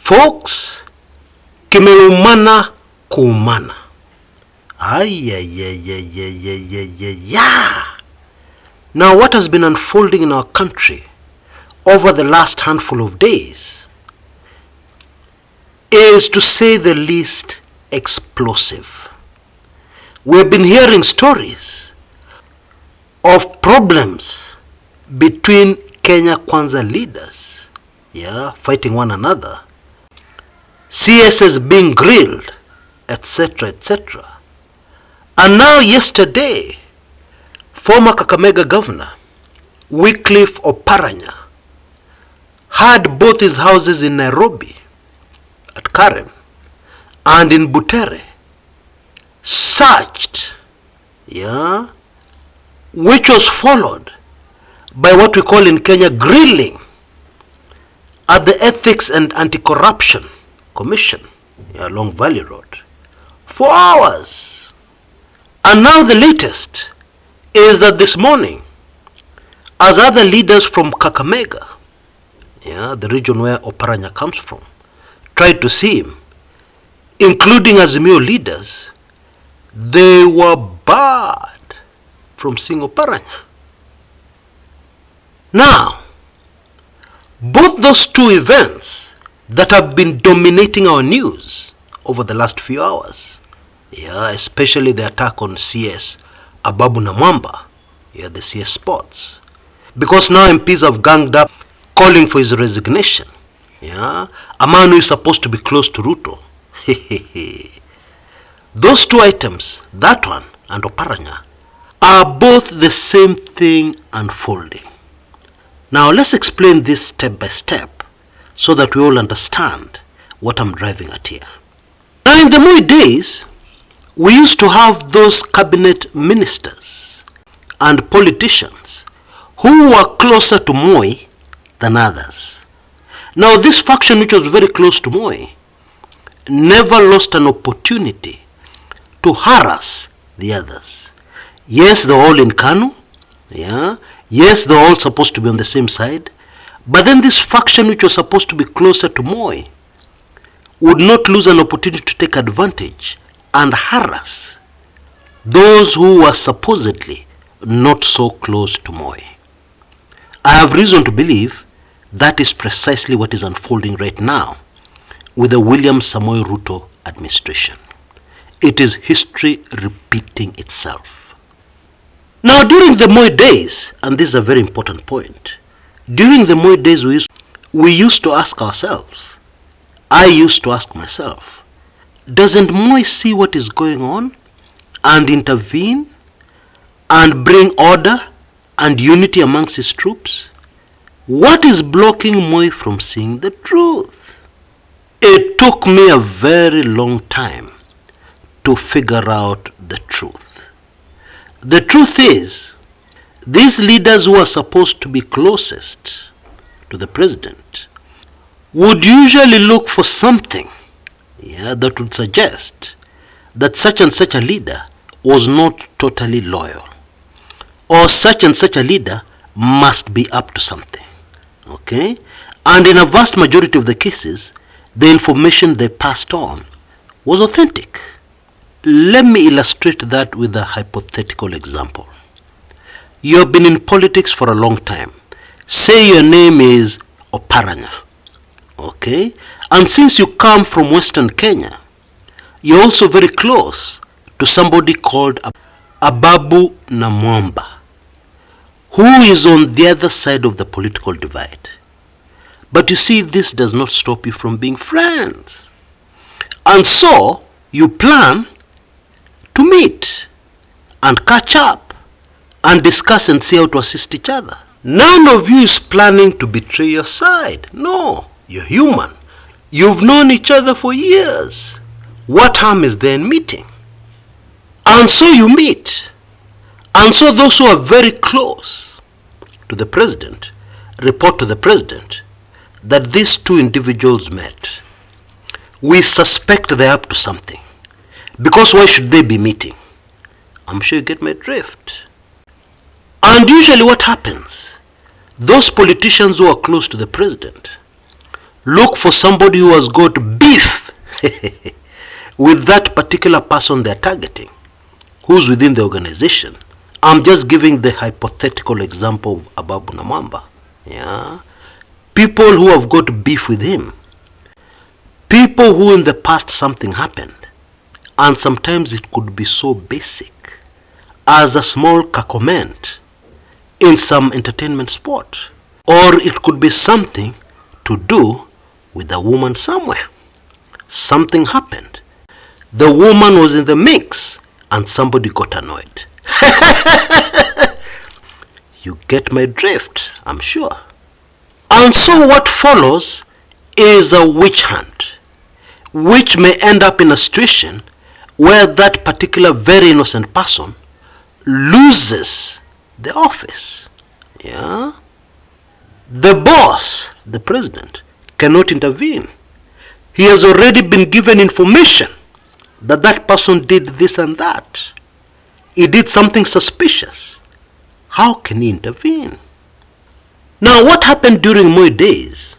Folks, kimeumana kuumana. Now what has been unfolding in our country over the last handful of days is, to say the least, explosive. We've been hearing stories of problems between Kenya Kwanza leaders, fighting one another, CSs being grilled, etc., etc. And now yesterday, former Kakamega governor, Wycliffe Oparanya, had both his houses in Nairobi, at Karen, and in Butere, searched, which was followed by what we call in Kenya grilling at the Ethics and Anti-Corruption Commission along Valley Road for hours. And now the latest is that this morning, as other leaders from Kakamega, the region where Oparanya comes from, tried to see him, including Azimio leaders, they were barred from seeing Oparanya. Now, both those two events that have been dominating our news over the last few hours, especially the attack on CS Ababu Namwamba, the CS spots, because now MPs have ganged up calling for his resignation, a man who is supposed to be close to Ruto. Those two items, that one and Oparanya, are both the same thing unfolding. Now let's explain this step by step so that we all understand what I'm driving at here. Now in the Moi days, we used to have those cabinet ministers and politicians who were closer to Moi than others. Now this faction, which was very close to Moi, never lost an opportunity to harass the others. Yes, they're all in KANU, yes, they're all supposed to be on the same side, but then this faction, which was supposed to be closer to Moi, would not lose an opportunity to take advantage and harass those who were supposedly not so close to Moi. I have reason to believe that is precisely what is unfolding right now with the William Samoei Ruto administration. It is history repeating itself. Now during the Moi days, and this is a very important point, during the Moi days we used to ask ourselves, I used to ask myself, doesn't Moi see what is going on and intervene and bring order and unity amongst his troops? What is blocking Moi from seeing the truth? It took me a very long time to figure out the truth. The truth is, these leaders who are supposed to be closest to the president would usually look for something that would suggest that such and such a leader was not totally loyal, or such and such a leader must be up to something. Okay? And in a vast majority of the cases, the information they passed on was authentic. Let me illustrate that with a hypothetical example. You have been in politics for a long time. Say your name is Oparanya. Okay? And since you come from Western Kenya, you're also very close to somebody called Ababu Namwamba, who is on the other side of the political divide. But you see, this does not stop you from being friends. And so, you plan to meet and catch up and discuss and see how to assist each other. None of you is planning to betray your side. No, you're human. You've known each other for years. What harm is there in meeting? And so you meet. And so those who are very close to the president report to the president that these two individuals met. We suspect they're up to something. Because why should they be meeting? I'm sure you get my drift. And usually what happens, those politicians who are close to the president look for somebody who has got beef with that particular person they're targeting, who's within the organization. I'm just giving the hypothetical example of Ababu Namwamba. Yeah? People who have got beef with him. People who in the past something happened. And sometimes it could be so basic as a small comment in some entertainment spot. Or it could be something to do with a woman somewhere. Something happened. The woman was in the mix and somebody got annoyed. You get my drift, I'm sure. And so what follows is a witch hunt, which may end up in a situation where that particular very innocent person loses the office. Yeah? The boss, the president, cannot intervene. He has already been given information that that person did this and that. He did something suspicious. How can he intervene? Now, what happened during Moi days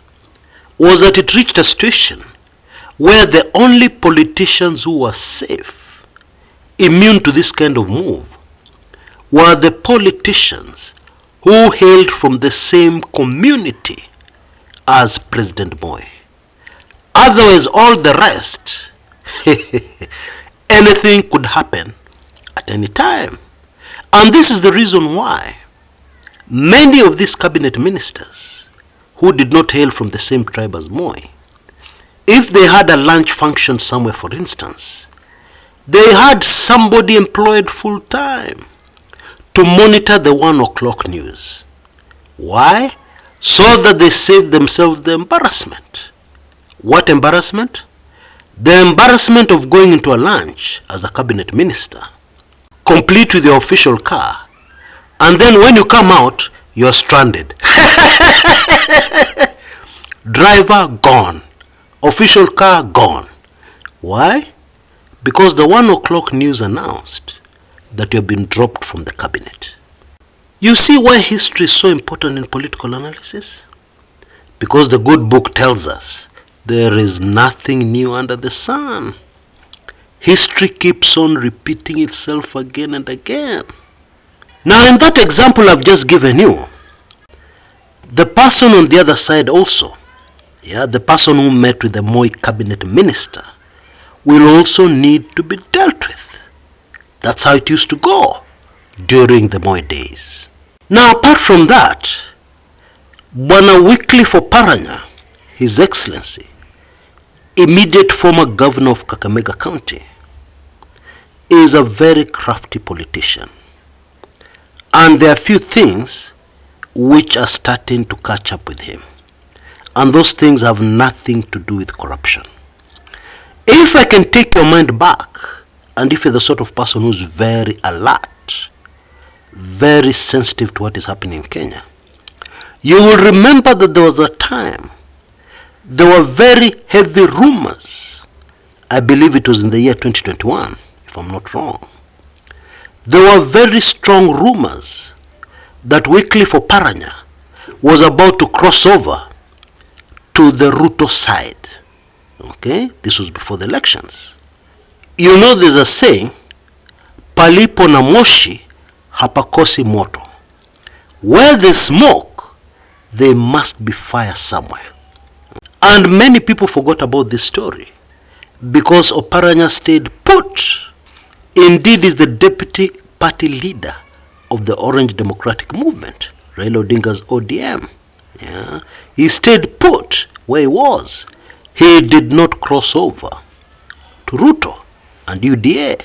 was that it reached a situation where the only politicians who were safe, immune to this kind of move, were the politicians who hailed from the same community as President Moi. Otherwise, all the rest, anything could happen at any time. And this is the reason why many of these cabinet ministers who did not hail from the same tribe as Moi, if they had a lunch function somewhere, for instance, they had somebody employed full time to monitor the 1 o'clock news. Why? So that they saved themselves the embarrassment. What embarrassment? The embarrassment of going into a lunch as a cabinet minister, complete with your official car, and then when you come out, you're stranded. Driver gone. Official car gone. Why? Because the 1 o'clock news announced that you have been dropped from the cabinet. You see why history is so important in political analysis? Because the good book tells us there is nothing new under the sun. History keeps on repeating itself again and again. Now, in that example I've just given you, the person on the other side also, the person who met with the Moi cabinet minister, will also need to be dealt with. That's how it used to go during the Moi days. Now, apart from that, Bwana Wycliffe Oparanya, His Excellency, immediate former governor of Kakamega County, is a very crafty politician. And there are few things which are starting to catch up with him. And those things have nothing to do with corruption. If I can take your mind back, and if you're the sort of person who's very alert, very sensitive to what is happening in Kenya, you will remember that there was a time there were very heavy rumors. I believe it was in the year 2021, if I'm not wrong. There were very strong rumors that Wycliffe Oparanya was about to cross over to the Ruto side. Okay, this was before the elections. You know, there's a saying, palipo na moshi hapakosi moto. Where there's smoke, there must be fire somewhere. And many people forgot about this story because Oparanya stayed put. Indeed, is the deputy party leader of the Orange Democratic Movement, Raila Odinga's ODM. Yeah? He stayed put where he was. He did not cross over to Ruto and UDA.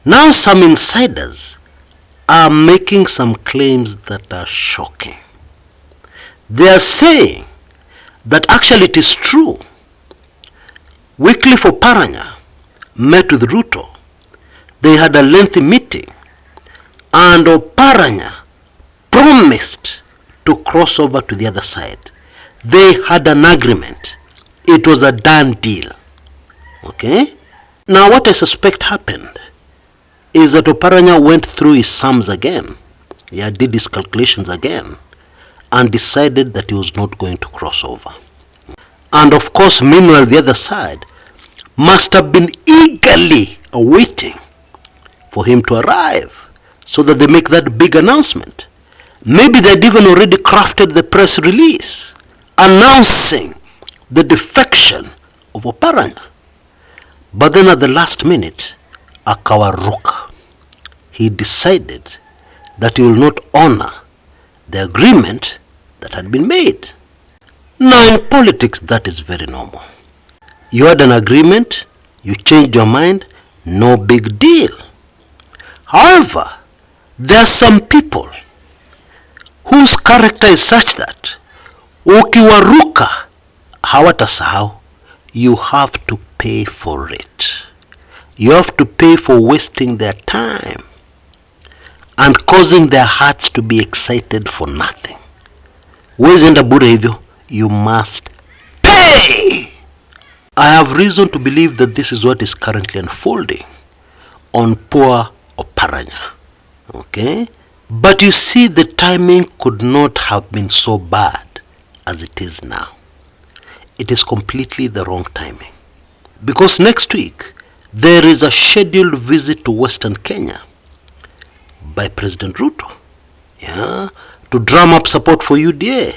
Now some insiders are making some claims that are shocking. They are saying that actually it is true. Wycliffe Oparanya met with Ruto. They had a lengthy meeting and Oparanya promised to cross over to the other side. They had an agreement. It was a done deal. Okay? Now what I suspect happened is that Oparanya went through his sums again. He did his calculations again and decided that he was not going to cross over. And of course, meanwhile, the other side must have been eagerly awaiting for him to arrive so that they make that big announcement. Maybe they'd even already crafted the press release announcing the defection of Oparanya. But then at the last minute, akawaruka. He decided that he will not honor the agreement that had been made. Now in politics, that is very normal. You had an agreement, you changed your mind, no big deal. However, there are some people whose character is such that ukiwaruka hawatasahau. You have to pay for it. You have to pay for wasting their time and causing their hearts to be excited for nothing. Huwezi enda bure hivyo. You must pay. I have reason to believe that this is what is currently unfolding on poor Oparanya. Okay? But you see, the timing could not have been so bad as it is now. It is completely the wrong timing. Because next week, there is a scheduled visit to Western Kenya by President Ruto. Yeah? To drum up support for UDA,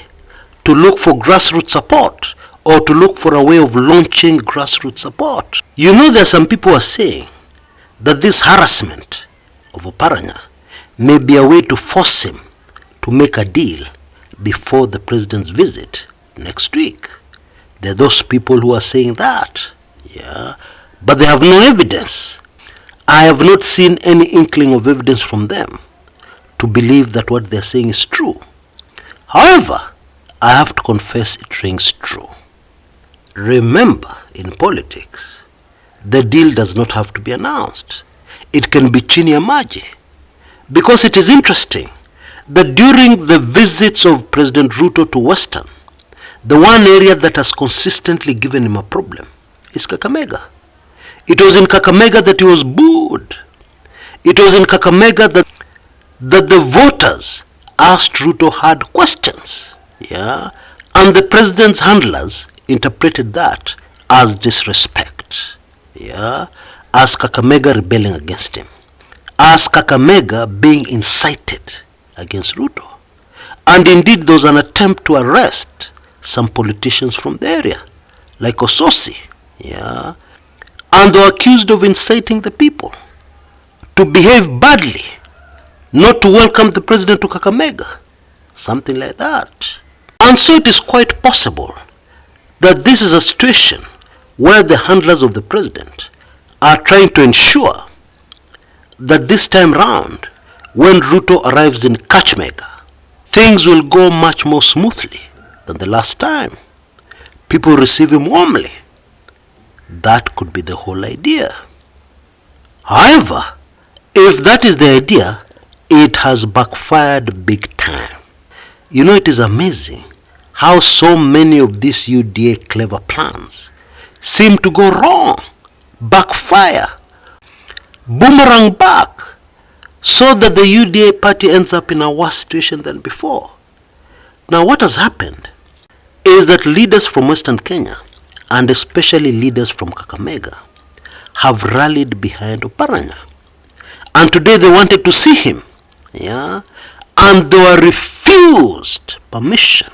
to look for grassroots support, or to look for a way of launching grassroots support. You know, there are some people who are saying that this harassment of Oparanya may be a way to force him to make a deal before the president's visit next week. There are those people who are saying that. Yeah, but they have no evidence. I have not seen any inkling of evidence from them to believe that what they're saying is true. However, I have to confess it rings true. Remember, in politics, the deal does not have to be announced. It can be chini ya maji. Because it is interesting that during the visits of President Ruto to Western, the one area that has consistently given him a problem is Kakamega. It was in Kakamega that he was booed. It was in Kakamega that the voters asked Ruto hard questions. Yeah? And the president's handlers interpreted that as disrespect. Yeah? As Kakamega rebelling against him. As Kakamega being incited against Ruto. And indeed there was an attempt to arrest some politicians from the area, like Ososi. Yeah? And they were accused of inciting the people to behave badly, not to welcome the president to Kakamega, something like that. And so it is quite possible that this is a situation where the handlers of the president are trying to ensure that this time round, when Ruto arrives in Kakamega, things will go much more smoothly than the last time. People receive him warmly. That could be the whole idea. However, if that is the idea, it has backfired big time. You know, it is amazing how so many of these UDA clever plans seem to go wrong, backfire, boomerang back, so that the UDA party ends up in a worse situation than before. Now what has happened is that leaders from Western Kenya, and especially leaders from Kakamega, have rallied behind Oparanya. And today they wanted to see him. Yeah? And they were refused permission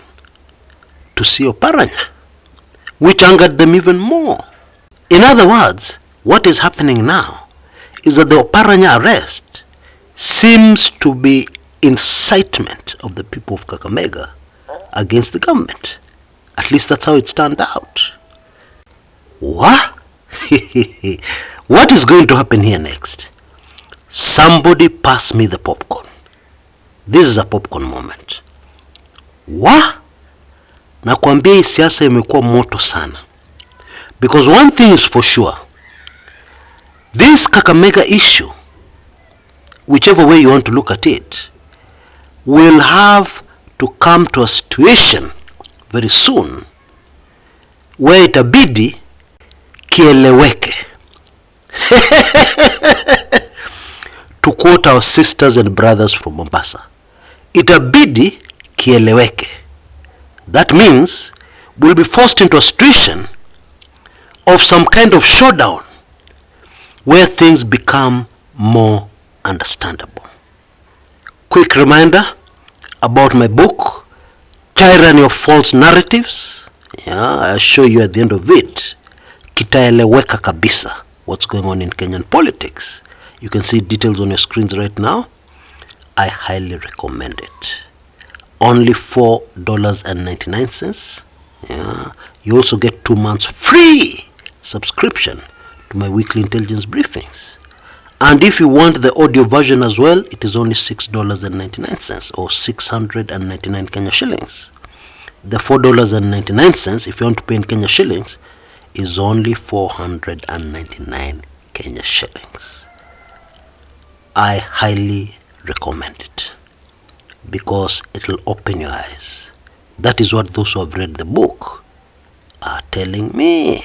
to see Oparanya, which angered them even more. In other words, what is happening now is that the Oparanya arrest seems to be incitement of the people of Kakamega against the government. At least that's how it turned out. What? What is going to happen here next? Somebody pass me the popcorn. This is a popcorn moment. What? Nakwambia hii siasa imekuwa moto sana. Because one thing is for sure. This Kakamega issue, whichever way you want to look at it, will have to come to a situation very soon where itabidi kieleweke. To quote our sisters and brothers from Mombasa, itabidi kieleweke. That means will be forced into a situation of some kind of showdown where things become more understandable. Quick reminder about my book, Tyranny of False Narratives. I'll show you at the end of it, kitaeleweka kabisa, what's going on in Kenyan politics. You can see details on your screens right now. I highly recommend it. Only $4.99. You also get 2 months free subscription to my weekly intelligence briefings. And if you want the audio version as well, it is only $6.99 or 699 Kenya shillings. The $4.99, if you want to pay in Kenya shillings, is only 499 Kenya shillings. I highly recommend it because it will open your eyes. That is what those who have read the book are telling me.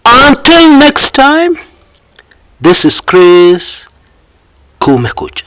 Until next time, this is Chris. Kumekucha.